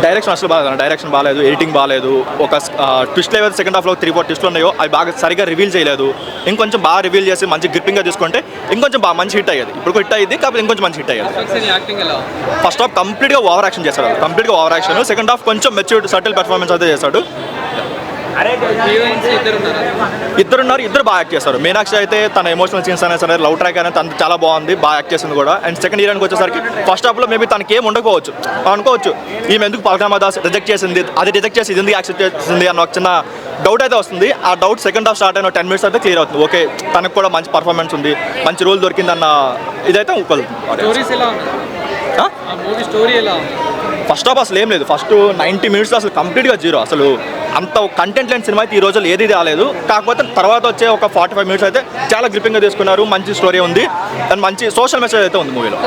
Direction అసలు బాగా, direction బాగాలేదు, ఎడిటింగ్ బాగాలేదు, ఒక ట్విస్ట్ ఏవైతే సెకండ్ హాఫ్లో 3-4 ట్విస్ట్లు ఉన్నాయో అవి బాగా సరిగా రివీల్ చేయలేదు. ఇంకొంచెం బాగా రివీల్ చేసి మంచి గ్రిప్పింగ్గా తీసుకుంటే ఇంకొంచెం బాగా మంచి హిట్ అయ్యేది. ఇప్పుడు హిట్ అయ్యింది కాకపోతే ఇంకొంచెం మంచి హిట్ అయ్యేది. ఫస్ట్ హాఫ్ కంప్లీట్గా ఓవర్ యాక్షన్ చేశాడు, కంప్లీట్గా ఓవర్ యాక్షన్. సెకండ్ హాఫ్ కొంచెం మెచ్యూర్డ్ సటిల్ పెర్ఫార్మెన్స్ అయితే చేశాడు. ఇద్దరున్నారు, ఇద్దరు బాగా యాక్ట్ చేస్తారు. మీనాక్షి అయితే తన ఎమోషనల్ సీన్స్ అయినా సరే, లవ్ ట్రాక్ అయినా తను చాలా బాగుంది, బాగా యాక్ట్ చేసింది కూడా. అండ్ సెకండ్ హీరోయిన్కి వచ్చేసరికి ఫస్ట్ హాఫ్లో మేబీ తనకి ఏం ఉండకపోవచ్చు, అనుకోవచ్చు ఈమె ఎందుకు పలకనామా దాస్ రిజెక్ట్ చేసింది, అది రిజెక్ట్ చేసి ఇది ఎందుకు యాక్సెప్ట్ చేసింది అన్న ఒక చిన్న డౌట్ అయితే వస్తుంది. ఆ డౌట్ సెకండ్ హాఫ్ స్టార్ట్ అయిన 10 minutes అయితే క్లియర్ అవుతుంది. ఓకే తనకు కూడా మంచి పర్ఫార్మెన్స్ ఉంది, మంచి రోల్ దొరికింది అన్న ఇదైతే ఫస్ట్ హాఫ్ అసలు ఏం లేదు. ఫస్ట్ 90 minutes అసలు కంప్లీట్గా జీరో. అసలు అంత కంటెంట్ లేని సినిమా అయితే ఈ రోజుల్లో ఏది రాలేదు. కాకపోతే తర్వాత వచ్చే ఒక 45 minutes అయితే చాలా గ్రిప్పింగ్గా తీసుకున్నారు, మంచి స్టోరీ ఉంది అండ్ మంచి సోషల్ మెసేజ్ అయితే ఉంది మూవీలో.